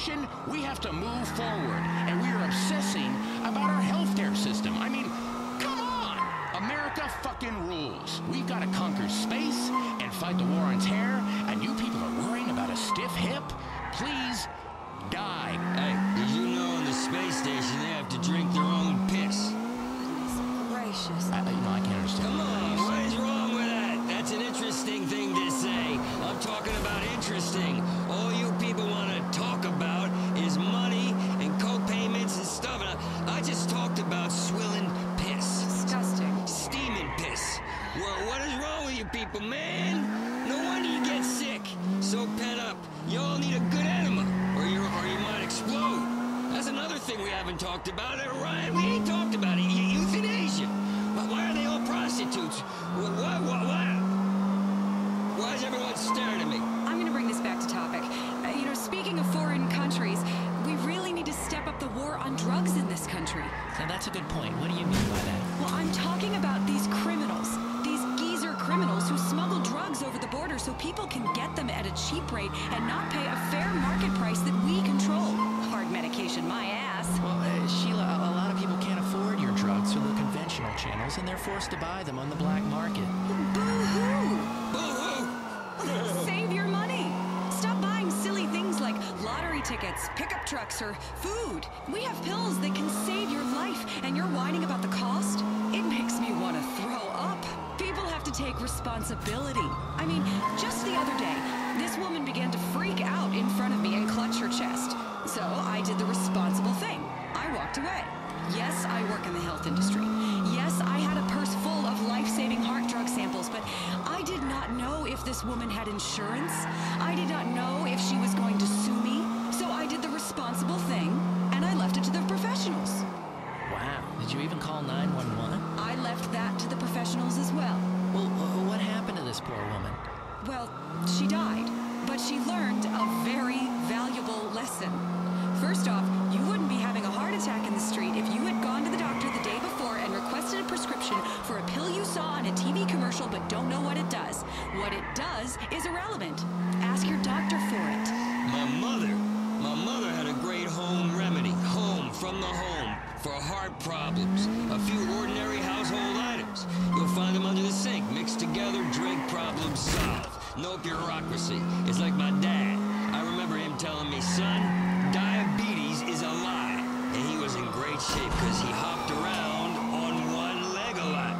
nation, we have to move forward, and we are obsessing about our healthcare system. I mean, come on! America fucking rules. We've got to conquer space and fight the war on terror, and you people are worrying about a stiff hip? Please, die. Hey, did you know on the space station they have to drink their own piss? Goodness gracious. I can't understand. Come on, what is wrong with that? That's an interesting thing to say. I'm talking about interesting. All you people want to talk about is money and co-payments and stuff. And I just talked about swilling piss. Disgusting. Steaming piss. Well, what is wrong with you people, man? No wonder you get sick. So pent up. You all need a good enema, or you might explode. That's another thing we haven't talked about, Ryan. We ain't talked about it. Euthanasia. Why are they all prostitutes? Why is everyone staring at me? I'm gonna bring this back to topic. Speaking of foreign countries, we really need to step up the war on drugs in this country. Now that's a good point. What do you mean by that? Well, I'm talking about these criminals. These geezer criminals who smuggle drugs over the border so people can get them at a cheap rate and not pay a fair market price that we control. Hard medication, my ass. Well, Sheila, a lot of people can't afford your drugs through the conventional channels, and they're forced to buy them on the black market. Boo-hoo! Boo-hoo! Save your money. Stop buying silly things like lottery tickets, pickup trucks, or food. We have pills that can save your life, and you're whining about the cost? It makes me want to throw up. People have to take responsibility. I mean, just the other day, this woman began to freak out in front of me and clutch her chest. So I did the responsible thing. I walked away. Yes, I work in the health industry. Yes, I had a purse full of life-saving heart drug samples, but I did not know if this woman had insurance. I did not know if she was going to sue me. So I did the responsible thing, and I left it to the professionals. Wow. Did you even call 911? I left that to the professionals as well. Well, what happened to this poor woman? Well, she died, but she learned a very valuable lesson. First off, you wouldn't be having a heart attack in the street if you had gone to the doctor the day before and requested a prescription for a pill you saw on a TV commercial but don't know what it does. What it does is irrelevant. Ask your doctor for it. My mother had a great home remedy. Home from the home for heart problems. A few ordinary household items. You'll find them under the sink. Mixed together, drink, problem solved. No bureaucracy. It's like my dad. I remember him telling me, son, diabetes is a lie. And he was in great shape because he hopped around on one leg a lot.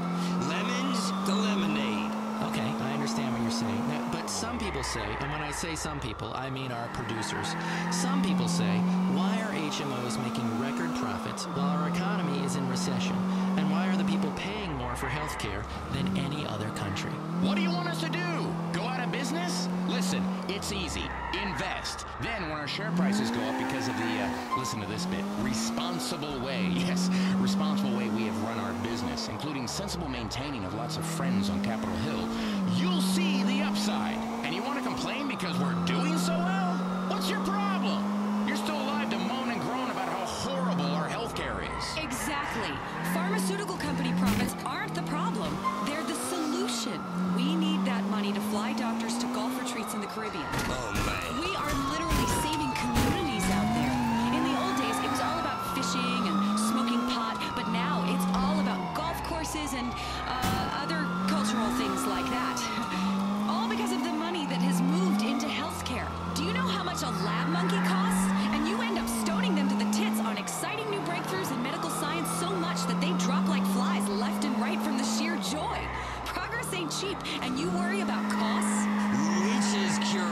Lemons to lemonade. Okay, I understand what you're saying. Now, but some people say, and when I say some people, I mean our producers. Some people say, why are HMOs making record profits while our economy is in recession? And why are the people paying more for healthcare than any other country? What do you want us to do? Go out of business? Listen, it's easy. Invest. Then when our share prices go up because of the, listen to this bit, responsible way, yes, responsible way we have run our business, including sensible maintaining of lots of friends on Capitol Hill, you'll see the upside. And you want to complain because we're doing so well? What's your problem? You're still alive to moan and groan about how horrible our healthcare is. Exactly. Pharmaceutical company profits aren't the problem. They're the solution. We need that money to fly doctors to golf retreats in the Caribbean. Oh, man. We are literally saving communities out there. In the old days, it was all about fishing and smoking pot, but now it's all about golf courses and other cultural things like that. All because of the money that has moved into healthcare. Do you know how much a lab monkey costs? And you end up stoning them to the tits on exciting new breakthroughs in medical science so much that they drop like flies left and right from the sheer joy. Progress ain't cheap, and you worry about costs? Leeches cure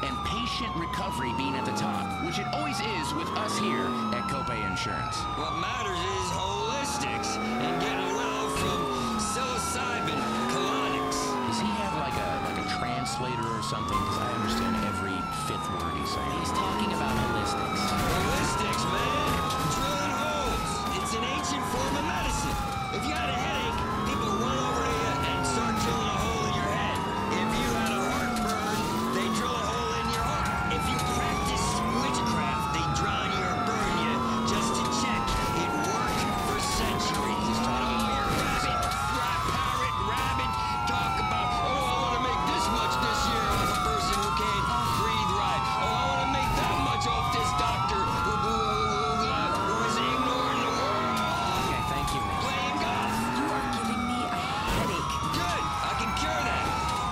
and patient recovery being at the top, which it always is with us here at Copay Insurance. What matters is holistics and getting well from psilocybin colonics. Does he have like a translator or something? Because I understand every fifth word he's saying. He's talking about holistics. Holistics, man. Drilling holes. It's an ancient form of medicine. If you had a headache, people run over to you and start drilling a hole in your head. If you had a heartburn, they drill a hole in your heart. If you practice witchcraft, they drown you or burn you just to check. It worked for centuries. He's talking about Rabbit, talk about, oh, I want to make this much this year off a person who can't breathe right. Oh, I want to make that much off this doctor who is ignoring the world. Okay, thank you, Miss. Playing golf. You are giving me a headache. Good. I can cure that.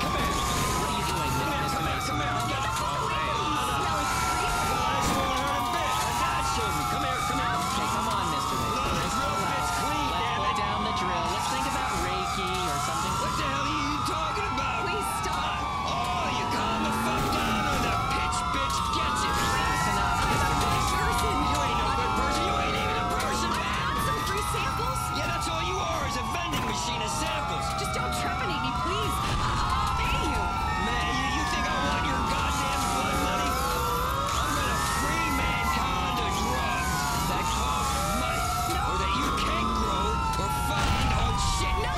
Come here. What are you doing, Mr. Mason? Come here. Get the fuck away from me, smelly creep. Come on, this won't hurt a bit. My dad showed me. Come here. Okay, come on, Mr. Mason. No, the Let's drill relax. bit's clean, Let's damn put it. down the drill. Let's think about Reiki or something. What the hell are you talking about? Please stop. Oh, you calm the fuck down or the pitch bitch gets you. That's enough, I'm Mr. a good Mason. person. You ain't no good person. You ain't even a person, I man. want some free samples. Yeah, that's all you are is a vending machine of samples. Just don't trepanate me, please. I'll pay you. Man, you think I want your goddamn blood money? I'm gonna free mankind of drugs that cost money. No. Or that you can't grow or find on shit. No!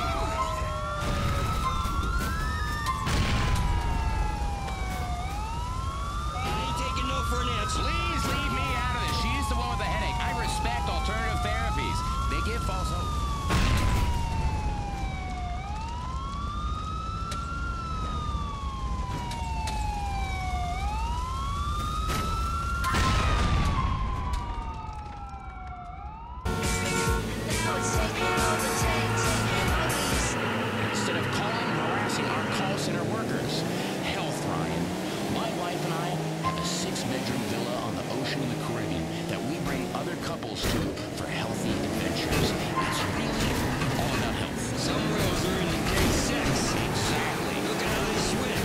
I ain't taking no for an answer. Please leave me out of this. She's the one with the headache. I respect alternative therapies. They give false hope. Instead of calling and harassing our call center workers. Health, Ryan. My wife and I have a 6-bedroom villa on the ocean in the Caribbean that we bring other couples to for healthy adventures. It's really all about health. Some whales are into gay sex. Exactly. Look at how they swim.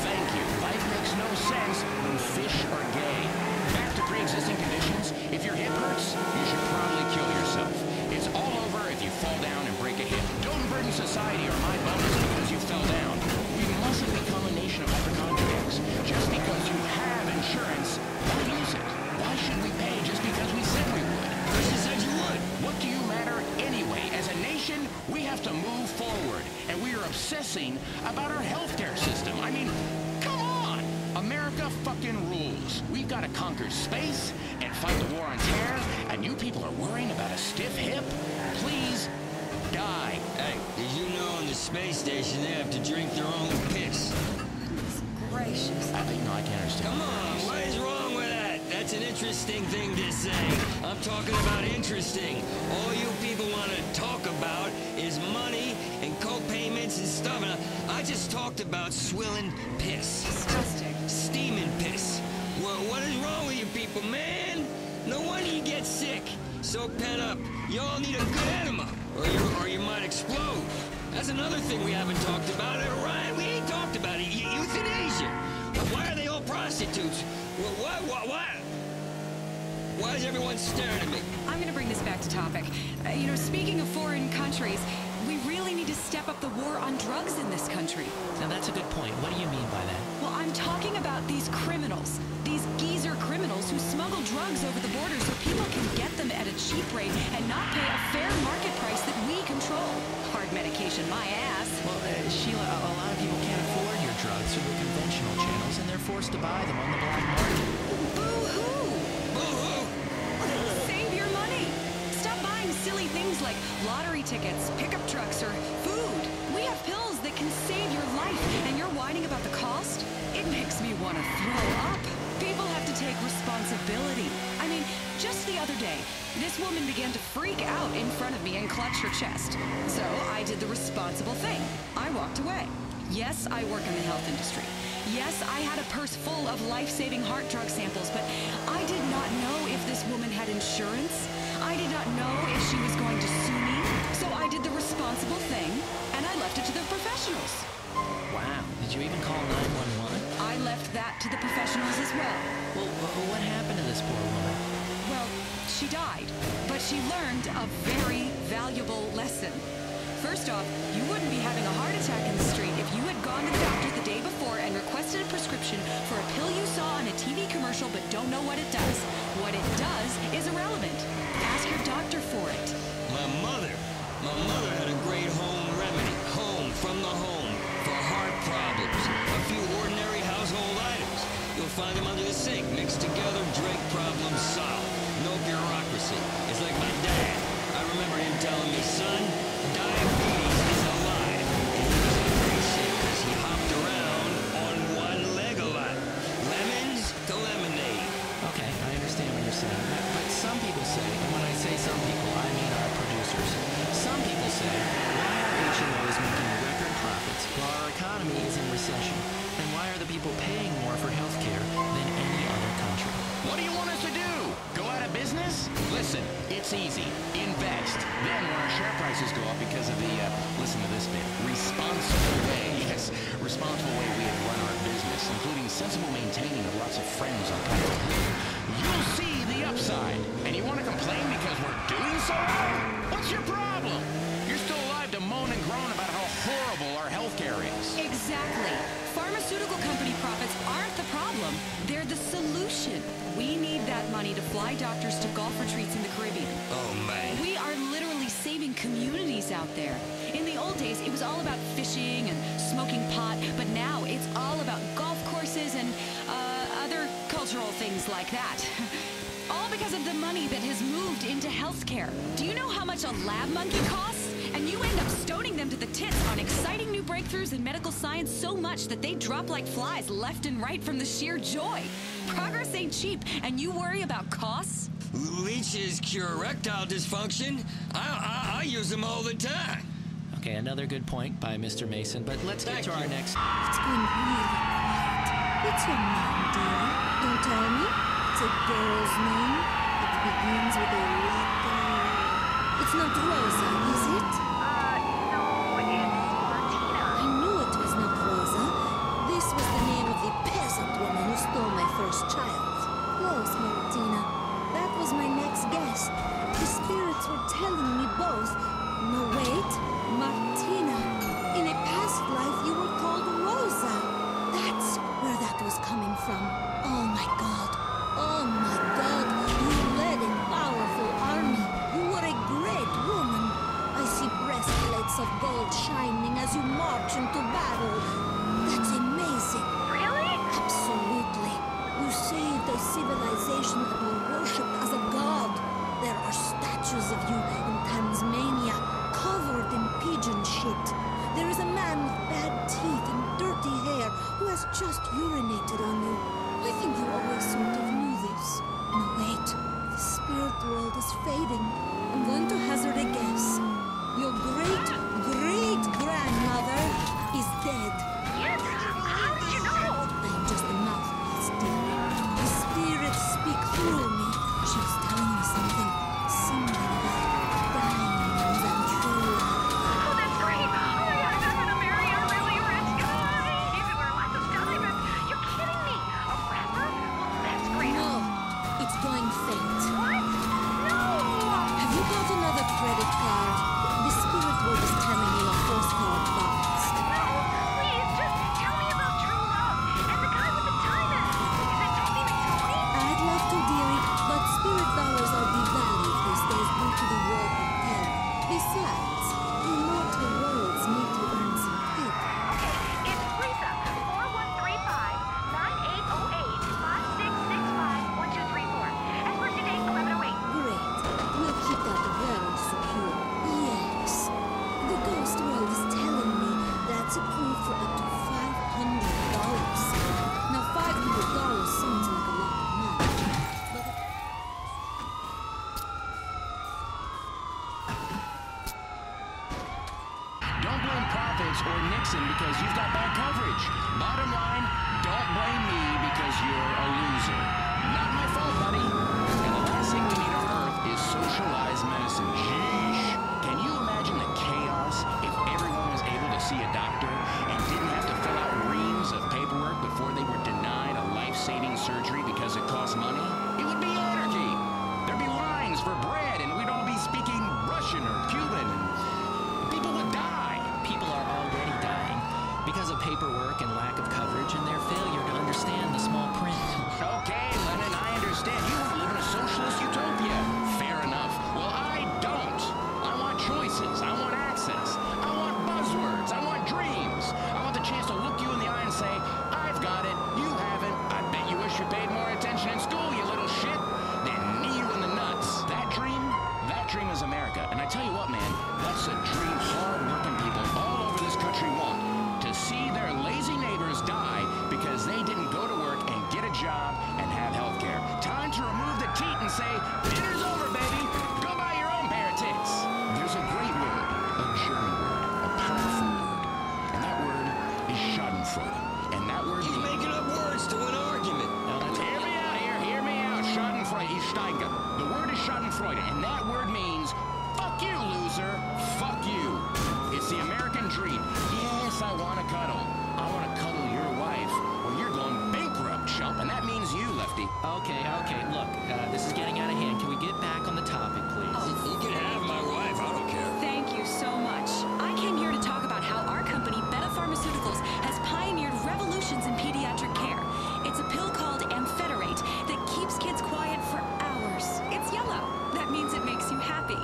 Thank you. Life makes no sense when fish are gay. Back to pre-existing conditions. If your hip hurts, you should probably kill yourself. It's all over if you fall down and break a hip. Don't burden society or my bonus because you fell down. We mustn't become a nation of hypochondriacs. Just because you have insurance, why use it? Why should we pay just because we said we would? Chris, you said you would. What do you matter anyway? As a nation, we have to move forward, and we are obsessing about our healthcare system. I mean, come on! America fucking rules. We've got to conquer space and fight the war on terror, and you people are worrying about a stiff hip? Please, die. Hey, did you know on the space station they have to drink their own piss? Goodness gracious. I can't understand. Come on, what is wrong with that? That's an interesting thing to say. I'm talking about interesting. All you people want to talk about is money and co-payments and stuff. And I just talked about swilling piss. Disgusting. Steaming piss. What is wrong with you people, man? No wonder you get sick. So pent up. You all need a good enema, or you might explode. That's another thing we haven't talked about, Ryan. We ain't talked about it. Euthanasia. Why are they all prostitutes? Why is everyone staring at me? I'm gonna bring this back to topic. Speaking of foreign countries, we really need to step up the war on drugs in this country. Now, that's a good point. What do you mean by that? Well, I'm talking about these criminals. These geezer criminals who smuggle drugs over the border so people can get them at a cheap rate and not pay a fair market price that we control. Hard medication, my ass. Well, Sheila, a lot of people can't afford your drugs through the conventional channels, and they're forced to buy them on the black market. Boo-hoo! Boo-hoo! Save your money. Stop buying silly things like lottery tickets, pickup trucks, or food. We have pills that can save your life, and you're whining about the cost? It makes me want to throw up. People have to take responsibility. I mean, just the other day, this woman began to freak out in front of me and clutch her chest. So I did the responsible thing. I walked away. Yes, I work in the health industry. Yes, I had a purse full of life-saving heart drug samples, but I did not know if this woman had insurance. I did not know if she was going to sue me. So I did the responsible thing, and I left it to the professionals. Wow. Did you even call 911? I I left that to the professionals as well. Well, what happened to this poor woman? Well, she died, but she learned a very valuable lesson. First off, you wouldn't be having a heart attack in the street if you had gone to the doctor the day before and requested a prescription for a pill you saw on a TV commercial but don't know what it does. What it does is irrelevant. Ask your doctor for it. My mother had a great home remedy. Home from the home for heart problems. A few ordinary household items. You'll find them under the sink, mixed together, drink, problem solved. No bureaucracy. It's like my dad. I remember him telling me, son, diabetes is alive. And he was in great shape because he hopped around on one leg a lot. Lemons to lemonade. Okay, I understand what you're saying. But some people say, and when I say some people, I mean our producers. Some people say, why are HMOs making record profits while our economy is in recession? And why are the people paying more for health care than any other country? What do you want us to do? Go out of business? Listen, it's easy. Invest. Then when our share prices go up because of the, listen to this bit, responsible way, yes, responsible way we have run our business, including sensible maintaining of lots of friends on Capitol Hill, you'll see the upside. And you want to complain because we're doing so well? What's your problem? You're still alive to moan and groan about how horrible our healthcare is. Exactly. Pharmaceutical company profits aren't the problem. They're the solution. We need that money to fly doctors to golf retreats in the Caribbean. Oh, man. We are literally saving communities out there. In the old days, it was all about fishing and smoking pot, but now it's all about golf courses and other cultural things like that. All because of the money that has moved into healthcare. Do you know how much a lab monkey costs? And you end up stoning them to the tits on exciting new breakthroughs in medical science so much that they drop like flies left and right from the sheer joy. Progress ain't cheap, and you worry about costs? Leeches cure erectile dysfunction. I use them all the time. Okay, another good point by Mr. Mason, but let's get to our next... It's going really quiet. What's your name, dear? Don't tell me. It's a girl's name. It begins with a letter. It's not Rosa, is it? No, it's Martina. I knew it was not Rosa. This was the name of the peasant woman who stole my first child. Close, Martina. That was my next guess. The spirits were telling me both. No, wait. Martina. In a past life, you were called Rosa. That's where that was coming from. Oh, my God. Oh, my God. You led a powerful army. You were a great woman. I see breastplates of gold shining as you march into battle. That's amazing. Really? Absolutely. You saved a civilization that were worshipped as a god. There are statues of you in Tasmania, covered in pigeon shit. There is a man with bad teeth and dirty hair who has just urinated on you. I think you always sort of knew this. No, wait. The spirit world is fading. I'm going to hazard a guess. Your great-great-grandmother is dead. Yes. How did you know? I'm just a mouthpiece, dear. The spirits speak through me. She was telling me something. Something about diamonds and true love. Oh, that's great. Oh my God, I'm gonna marry a really rich guy. Even wear lots of diamonds. You're kidding me. A rapper? Well, that's great. No, it's going faint. What? No. Have you got another credit card? The spirit world is telling me your postcard bounced. No, please, just tell me about true love and the guy with the diamonds. Is it Tony McTony? I'd love to, dearie, but spirit dollars are devalued these days due to the war of terror. Besides, immortal worlds need to earn some pay. Okay, it's Lisa. 4135-9808-5665-1234. Expiration date 1108. Great. We'll keep that very secure. Yes. The ghost world is telling me that's approved for up to $500. Now, $500 sounds like a lot of money. But Don't blame profits or Nixon because you've got bad coverage. Bottom line, don't blame me because you're a loser. Not my fault, buddy. And the last thing we need on Earth is socialized medicine. Sheesh. Can you imagine the chaos if everyone was able to see a doctor and didn't have to fill out reams of paperwork before they were life-saving surgery because it costs money, it would be anarchy. There'd be lines for bread, and we'd all be speaking Russian or Cuban, and people would die. People are already dying because of paperwork and lack of coverage and their failure to understand the small print. Okay, Lennon, I understand. You want to live in a socialist utopia. Fair enough. Well, I don't. I want choices. I want access. I want buzzwords. I want dreams. I want the chance to look you in the eye and say, I've got it. You haven't. I bet you wish you paid more attention in school, you little shit. Then knee you in the nuts. That dream is America. And I tell you what, man, that's a dream hard-working people all over this country want. To see their lazy neighbors die because they didn't go to work and get a job and have health care. Time to remove the teat and say, dinner's over, baby. Go buy your own pair of tits. There's a great word, a German word, a powerful word. And that word is Schadenfreude. And that word He's making up words to an argument. Hear me out here, hear me out. Schadenfreude, ich steige. The word is Schadenfreude, and that word means, fuck you, loser. Fuck you. It's the American dream. Yes, I want to cuddle. I want to cuddle your wife, or you're going bankrupt, chump, and that means you, Lefty. Okay, look, this is getting out of hand. Can we get back on the topic, please? You can have my wife, I don't care. Thank you so much. I came here to talk about how our company, Beta Pharmaceuticals, has pioneered revolutions in pediatric care. It's a pill called Ampheterate that keeps kids quiet for hours. It's yellow. That means it makes you happy.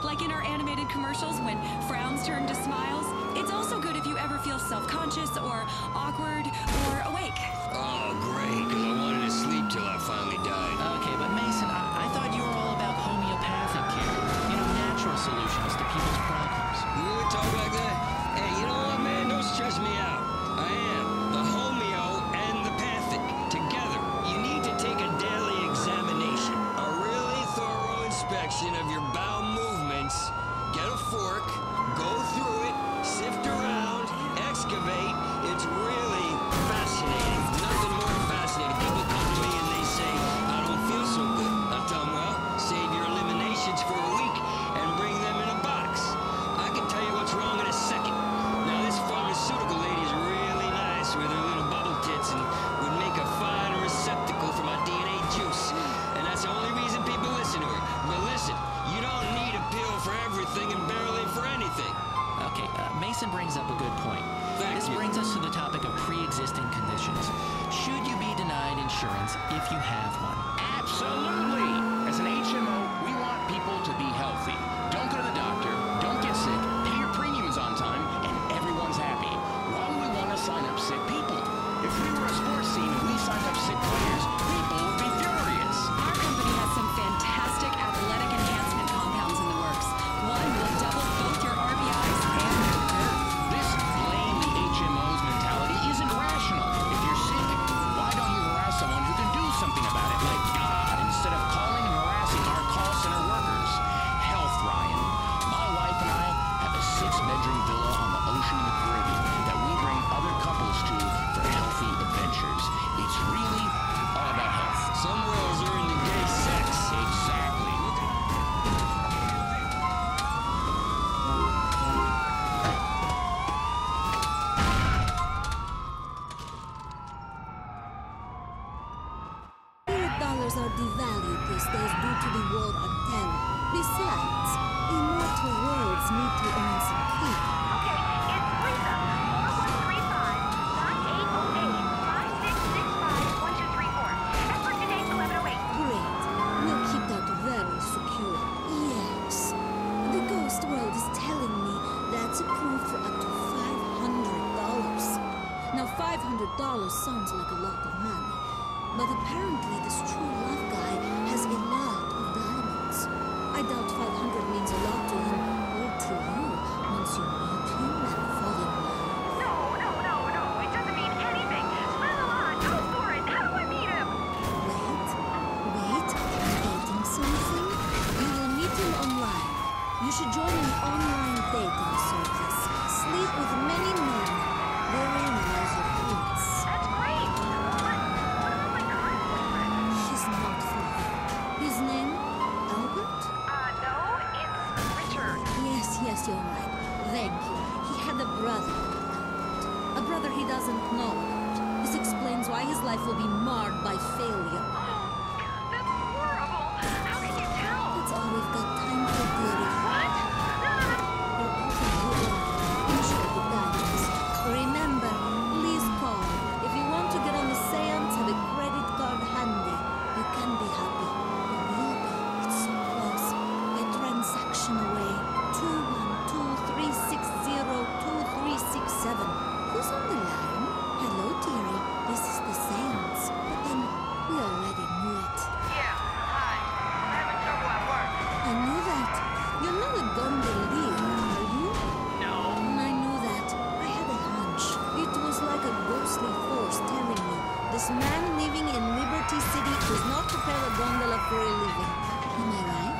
Like in our animated commercials when frowns turn to smiles. It's also good if you ever feel self-conscious or awkward or awake. Oh, great, because I wanted to sleep till I finally died. Okay, but Mason, I thought you were all about homeopathic care. You know, natural solutions to people's problems. You really talk like that? Hey, you know what, man? Don't stress me out. I am the homeo and the pathic together. You need to take a daily examination, a really thorough inspection of your bowel movements. Get a fork, go through it, sift around, excavate. It's really fascinating. Nothing more fascinating. People come to me and they say, I don't feel so good. I tell them, well, save your eliminations for a week and bring them in a box. I can tell you what's wrong in a second. Now, this pharmaceutical lady is really nice with her little bubble tits and would make a fine receptacle for my DNA juice. And that's the only reason people listen to her. But listen, you don't need a pill for everything and barely for anything. Okay, Mason brings up a good point. Thank This you. brings us to the topic of pre-existing conditions. Should you be denied insurance if you have one? Absolutely! As an HMO, we want people to be healthy. Don't go to the doctor, don't get sick, pay your premiums on time, and everyone's happy. Why would we want to sign up sick people? If we were a sports team and we signed up sick players, people would be furious. Our company has some fantastic athletic enhancement compounds in the works. One will double both your RBIs and your girth. This blame the HMO's mentality isn't rational. If you're sick, why don't you harass someone who can do something about it, like God, instead of calling and harassing our call center workers? Health, Ryan. My wife and I have a 6-bedroom villa on the ocean in the Caribbean that we bring other couples to for healthy adventures. It's really all about health. Some worlds are into gay sex. Exactly. Dollars are devalued these days due to the war on terror. Besides, immortal worlds need to earn some keep. Okay, it's Lisa. 4135-9808-5665-1234. That's for today's 1108. Great. We'll keep that very secure. Yes. The ghost world is telling me that's approved for up to $500. Now, $500 sounds like a lot of money. But apparently this true love guy has a lot of diamonds. I doubt 500 means a lot to him, or to you, once you meet him and fall in love. No. It doesn't mean anything. Spend the line. Go for it. How do I meet him? Wait, I'm dating something? You will meet him online. You should join an online dating service. Sleep with many men. Therein lies your prince. That's great. But what about my current boyfriend? He's not for you. His name? Albert? No, it's Richard. Yes, you're right. Thank you. He had a brother, Albert. A brother he doesn't know about. This explains why his life will be marred by failure. That's horrible. How can you tell? That's all we've got time for, dearie. What? No. You're overdoing it. You should be dangerous. Remember, please call. If you want to get on the seance, have a credit card handy. You can be happy. You will be. It's so close. A transaction away. 212360237. Who's on the line? Hello, dearie. This is the seance. But then, we already knew it. Yeah, hi. I'm having trouble at work. I knew that. You're not a gondolier, are you? No. I knew that. I had a hunch. It was like a ghostly force telling me this man living in Liberty City does not prepare a gondola for a living. Am I right?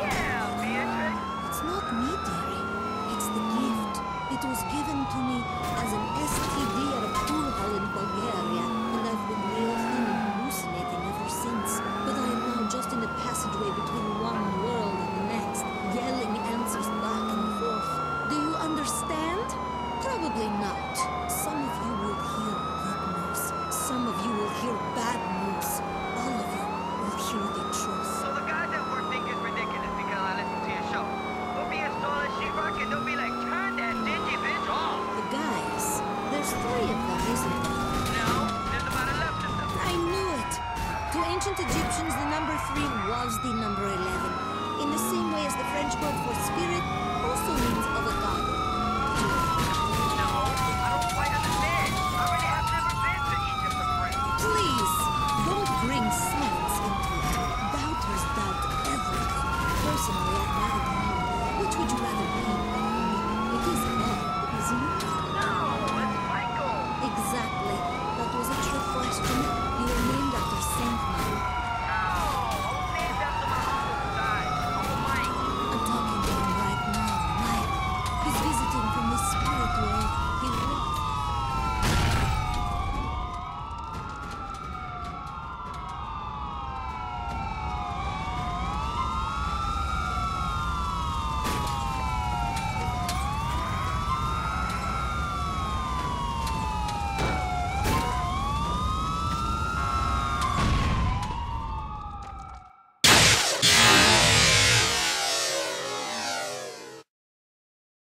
Yeah, Beatrice. It's not me, dearie. It's the gift. It was given to me as an STD at a pool hall in Bulgaria, and I've been real thin and hallucinating ever since. But I am now just in the passageway between one world and the next, yelling answers back and forth. Do you understand? Probably not. Some of you will hear good news. Some of you will hear bad news. All of you will hear the truth. So the guys at work think it's ridiculous because I listen to your show. We'll be installing sheetrock and they'll be like, turn that dingy bitch off. The guys, there's 3 of them, isn't there? No, there's about 11 of them. I knew it! To ancient Egyptians, the number 3 was the number 11. In the same way as the French word for spirit also means of a god.